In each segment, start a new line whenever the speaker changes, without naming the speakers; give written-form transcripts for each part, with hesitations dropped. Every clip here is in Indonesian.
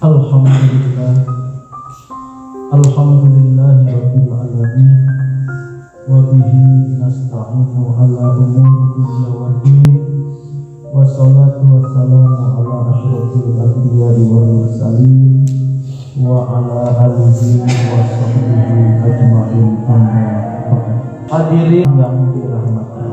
Alhamdulillah, Alhamdulillahirabbil alamin, wa bihi nasta'inu ala umuri dunya waddin, wassalatu wassalamu ala asyrofil anbiya'i wal mursalin, wa ala alihi wa sahbihi ajma'in, amma ba'd. Hadirin yang dirahmati,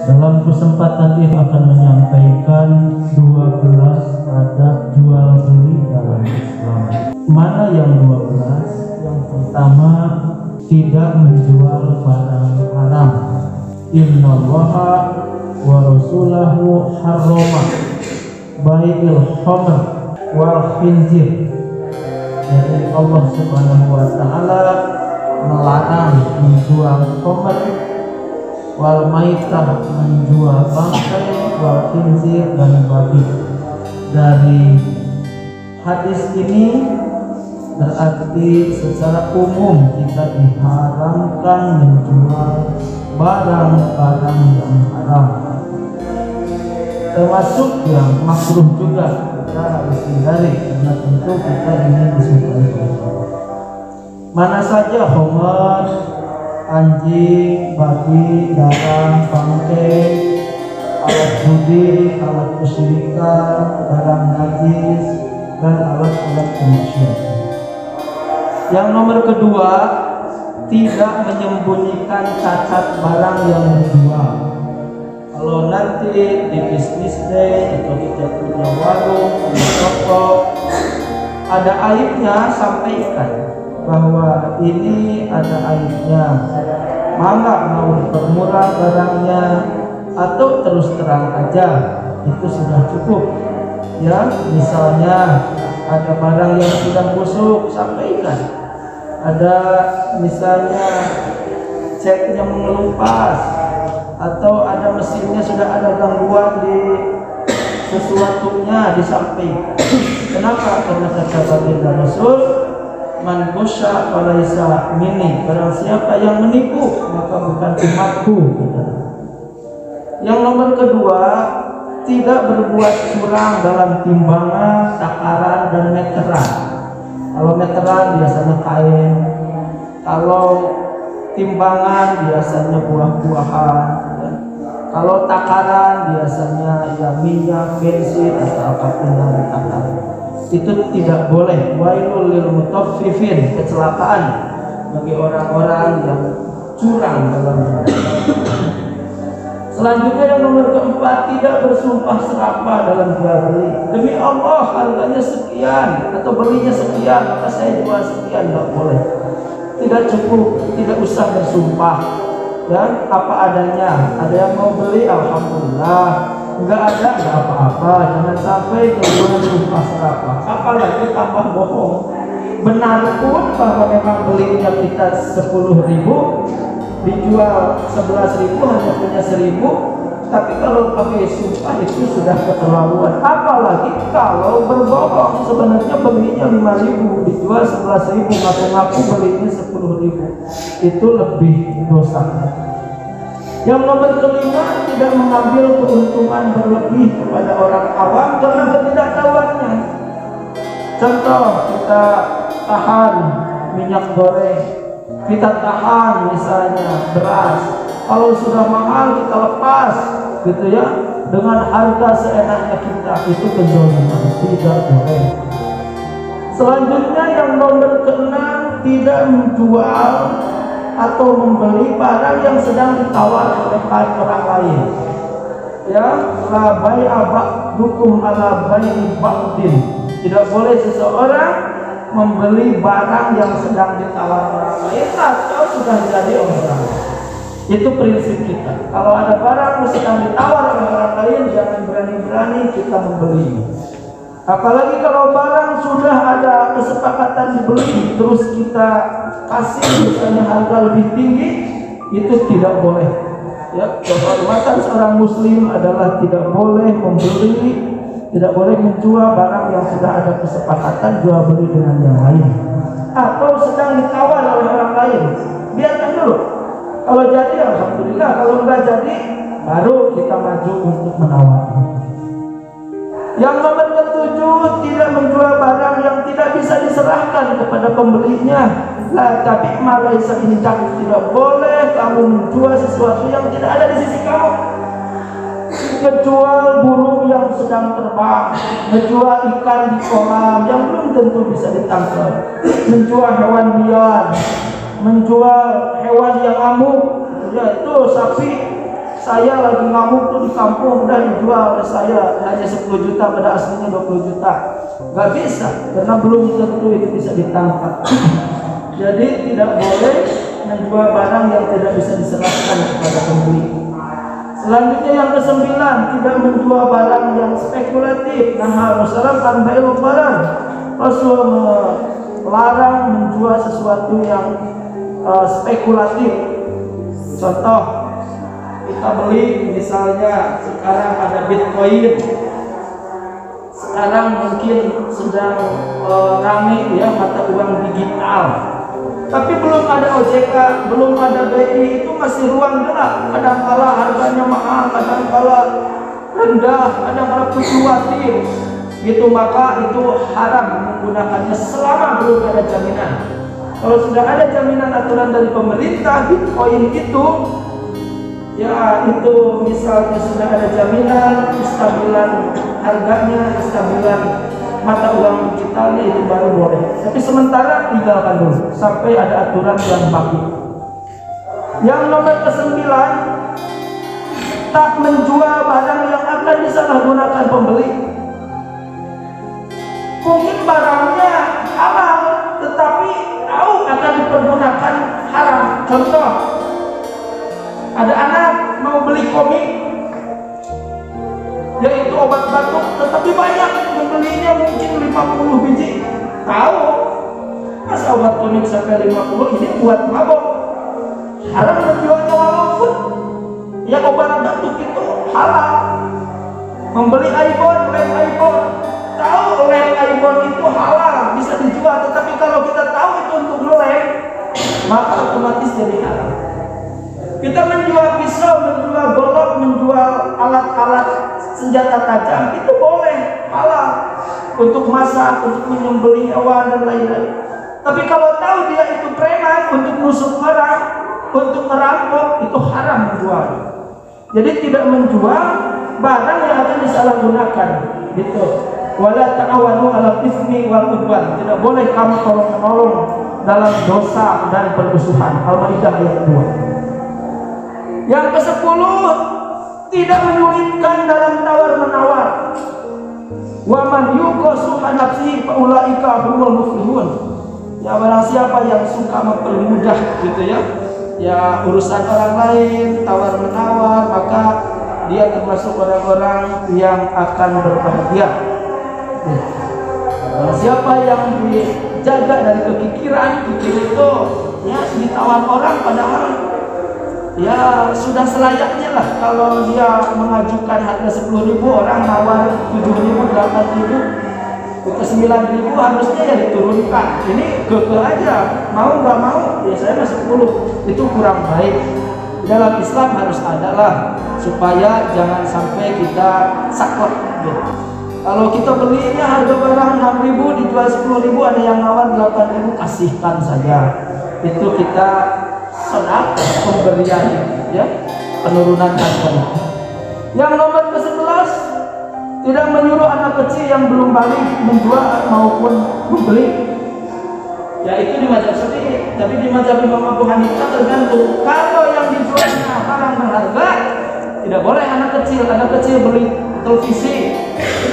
dalam kesempatan ini akan menyampaikan 12 adab jual beli dalam Islam. Mana yang 12? Yang pertama, tidak menjual barang haram. Innallaha wa rasulahu harrama bai'il khamr wal khinzir. Jadi Allah Subhanahu wa taala melarang menjual khamr, wal maitah menjual bangkai, wal khinzir dan babi. Dari hadis ini berarti secara umum kita diharamkan menjual barang-barang yang haram, termasuk yang makruh juga kita harus hindari, karena tentu kita ingin disukai Allah. Mana saja khamr, anjing, babi, darah, bangkai, alat judi, alat kesyirikan, barang najis, dan alat-alat kemaksiatan. Yang nomor kedua, tidak menyembunyikan cacat barang yang dijual. Kalau nanti di bisnis day atau kita punya warung, punya toko, ada aibnya, sampaikan bahwa ini ada aibnya. Mangga mau dipermurah barangnya atau terus terang aja, itu sudah cukup. Ya, misalnya ada barang yang sudah busuk, sampaikan. Ada misalnya ceknya mengelupas, atau ada mesinnya sudah ada gangguan di sesuatunya, disampaikan. Kenapa? Karena kata baginda Rasul, man gusya falaisa minni, barang siapa yang menipu maka bukan umatku. Yang nomor kedua, tidak berbuat curang dalam timbangan, takaran, dan meteran. Kalau meteran biasanya kain, kalau timbangan biasanya buah-buahan, ya. Kalau takaran biasanya ya minyak, bensin, atau apapun yang ditakar. Itu tidak boleh. Wailul lil mutaffifin, kecelakaan bagi orang-orang yang curang dalam Selanjutnya yang nomor keempat, tidak bersumpah serapah dalam jual beli. Demi Allah harganya sekian atau belinya sekian, maka saya jual sekian, tidak boleh. Tidak cukup, tidak usah bersumpah. Dan apa adanya. Ada yang mau beli, alhamdulillah. Enggak ada, enggak apa-apa. Jangan sampai kemudian sumpah serapah. Apalagi tambah bohong. Benar pun bahwa memang belinya kita 10.000, dijual 11.000, hanya punya 1.000, tapi kalau pakai sumpah itu sudah keterlaluan. Apalagi kalau berbohong, sebenarnya belinya 5.000, dijual 11.000, ngaku-ngaku belinya 10.000, itu lebih dosa. Yang nomor kelima, tidak mengambil keuntungan berlebih kepada orang awam karena ketidaktahuannya. Contoh, kita tahan minyak goreng, kita tahan misalnya beras, kalau sudah mahal kita lepas, gitu ya, dengan harga seenaknya kita, itu kezaliman, tidak boleh. Selanjutnya yang nomor keenam, tidak menjual atau membeli barang yang sedang ditawar oleh orang lain. Ya, la bai'a ba'dukum ala bai'i ba'din. Tidak boleh seseorang membeli barang yang sedang ditawar orang lain atau sudah jadi orang. Itu prinsip kita. Kalau ada barang yang sedang ditawar oleh orang lain, jangan berani-berani kita membeli. Apalagi kalau barang sudah ada kesepakatan dibeli, terus kita kasih misalnya harga lebih tinggi, itu tidak boleh. Ya, kehormatan seorang muslim adalah tidak boleh membeli, tidak boleh menjual barang yang sudah ada kesepakatan jual beli dengan yang lain, atau sedang ditawar oleh orang lain. Biarkan dulu. Kalau jadi alhamdulillah, kalau enggak jadi baru kita maju untuk menawar. Yang nomor ketujuh, tidak menjual barang yang tidak bisa diserahkan kepada pembelinya. La tabi' ma laisa indak, tidak boleh kamu menjual sesuatu yang tidak ada di sisi kamu. Menjual burung yang sedang terbang, menjual ikan di kolam yang belum tentu bisa ditangkap, menjual hewan liar, menjual hewan yang ngamuk, yaitu sapi saya lagi ngamuk tuh di kampung, udah dijual oleh saya hanya 10 juta pada aslinya 20 juta. Gak bisa, karena belum tentu itu bisa ditangkap. Jadi tidak boleh menjual barang yang tidak bisa diserahkan kepada pembeli. Selanjutnya yang ke-9, tidak menjual barang yang spekulatif. Nah, masyarakat bail barang. Rasul melarang menjual sesuatu yang spekulatif. Contoh, kita beli misalnya sekarang ada Bitcoin. Sekarang mungkin sedang rame ya mata uang digital. Tapi belum ada OJK, belum ada BI, itu masih ruang gerak. Kadang-kala harganya mahal, kadang-kala rendah, kadang-kala fluktuatif. Gitu, maka itu haram menggunakannya selama belum ada jaminan. Kalau sudah ada jaminan aturan dari pemerintah, Bitcoin itu ya itu misalnya sudah ada jaminan kestabilan harganya, kestabilan mata uang digitalnya, itu baru boleh. Tapi sementara tinggalkan dulu sampai ada aturan yang baku. Yang nomor ke-9, tak menjual barang yang akan disalahgunakan pembeli. Mungkin barangnya halal tetapi tahu akan dipergunakan haram. Contoh, ada anak mau beli komik yaitu obat batuk, tetapi banyak membelinya mungkin 50 biji. Tahu masa obat tonik sampai 50 ini buat mabok, haram menjualnya walaupun ya obat batuk itu halal. Membeli iPhone, lem iPhone, tahu lem iPhone itu halal bisa dijual, tetapi kalau kita tahu itu untuk ngelem maka otomatis jadi haram. Kita menjual pisau, menjual golok, menjual alat-alat senjata tajam itu boleh, halal untuk masak, untuk menyembelih hewan dan lain-lain. Tapi kalau tahu dia itu preman untuk nusuk orang, untuk merampok, itu haram menjual. Jadi tidak menjual barang yang akan disalahgunakan, gitu. Wala ta'awanu 'alal itsmi wal 'udwan. Tidak boleh kamu tolong-menolong dalam dosa dan permusuhan. Al-Maidah ayat 2. Yang ke-10, tidak menyulitkan dalam tawar-menawar. Wa man yuqasuha nafsihi fa ulaika humul muflihun. Ya, barang siapa yang suka mempermudah gitu ya urusan orang lain, tawar-menawar, maka dia termasuk orang-orang yang akan berbahagia. Barang siapa yang dijaga dari kekikiran, kikir itu ya ditawar orang padahal ya sudah selayaknya lah. Kalau dia mengajukan harga 10.000, orang nawar 7.000, 8.000, ke 9.000, harusnya ya diturunkan. Ini keke aja, mau nggak mau ya saya masih 10. Itu kurang baik. Dalam Islam harus ada lah supaya jangan sampai kita saklek gitu. Kalau kita belinya harga barang 6.000 dijual 10.000, ada yang nawar 8.000, kasihkan saja. Itu kita sedekah pemberian ya, penurunan harga. Yang nomor ke-11, tidak menyuruh anak kecil yang belum balik menjual maupun membeli. Ya itu di mazhab Syafi'i, tapi di mazhab Imam Abu Hanifah tergantung. Kalau yang dijualnya barang berharga, tidak boleh anak kecil. Anak kecil beli televisi,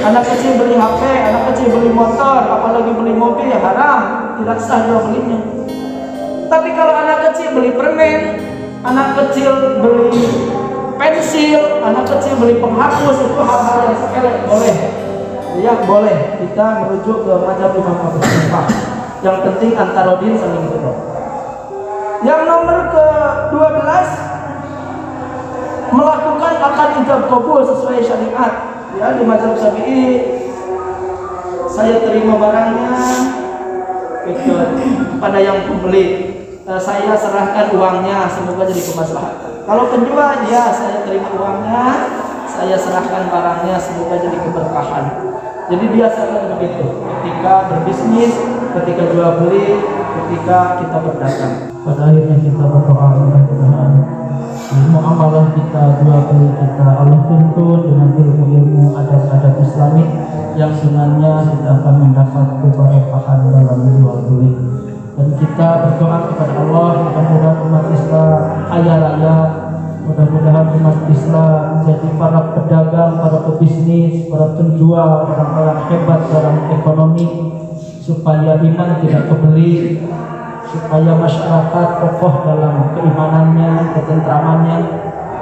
anak kecil beli HP, anak kecil beli motor, apalagi beli mobil, ya haram, tidak sah jual belinya. Tapi kalau anak kecil beli permen, anak kecil beli pensil, anak kecil beli penghapus, itu hal-hal yang sepele, boleh. Ya boleh, kita merujuk ke mazhab Imam Abu Hanifah. Yang penting antarodin saling berdoa. Yang nomor ke-12, melakukan akad ijab kabul sesuai syariat. Ya, di mazhab Syafi'i saya terima barangnya kepada yang pembeli, saya serahkan uangnya, semoga jadi kemaslahatan. Kalau penjual, ya saya terima uangnya, saya serahkan barangnya, semoga jadi keberkahan. Jadi biasakan begitu ketika berbisnis, ketika jual beli, ketika kita berdagang. Pada akhirnya kita berdoa, mudah-mudahan ilmu amalan kita, jual beli kita, Allah tuntun dengan ilmu-ilmu adab-adab Islami yang sunannya kita akan mendapat keberkahan dalam jual beli. Dan kita berdoa kepada Allah, mudah-mudahan umat Islam kaya raya, mudah-mudahan umat Islam menjadi para pedagang, para pebisnis, para penjual, orang-orang hebat dalam ekonomi, supaya iman tidak kebeli, supaya masyarakat kokoh dalam keimanannya, ketentramannya,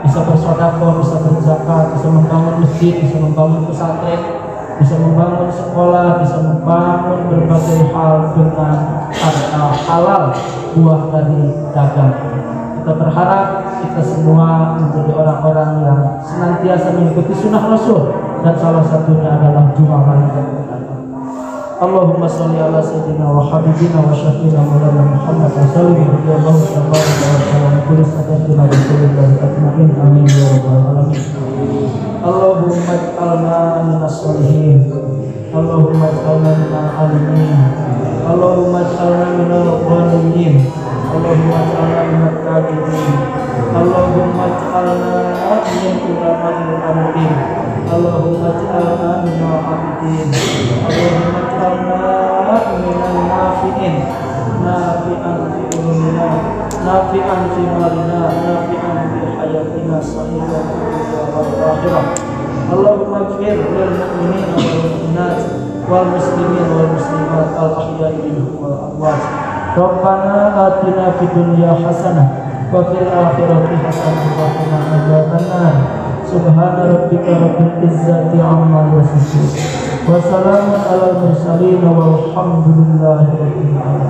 bisa bersedekah, bisa berzakat, bisa membangun masjid, bisa membangun pesantren, bisa membangun sekolah, bisa membangun berbagai hal dengan harta halal buah dari dagang. Kita berharap kita semua menjadi orang-orang yang senantiasa mengikuti sunnah Rasul, dan salah satunya adalah jualan dan berdagang. Allahumma sholli ala sayyidina wa habibina wa syafiina maulana Muhammad wa sallim radhiyallahu ta'ala wa sallam kulli sadatina rasulillah ajma'in amin ya rabbal alamin. Allahumma ij'alna minas sholihin, Allahumma ij'alna minal alimin, Allahumma ij'alna minal qaniyin, Allahumma ij'alna minat tabi'in, Allahumma ij'alna min ulama'il amrin, Allahumma ij'alna minal abidin, Allahumma ij'alna minal nafi'in, nafi'an fi ulumina, nafi'an fi malina, nafi'an fi hayatina, sahihan fi dunya wal akhirah. Allahumma ighfir lil mu'minina wal mu'minat wal muslimin wal muslimat al ahya'i minhum wal amwat. Rabbana atina fid dunya hasanah wa fil akhirati hasanah wa qina adzabannar. Subhana rabbika rabbil izzati amma yasifun wa salamun alal mursalin walhamdulillahi rabbil alamin.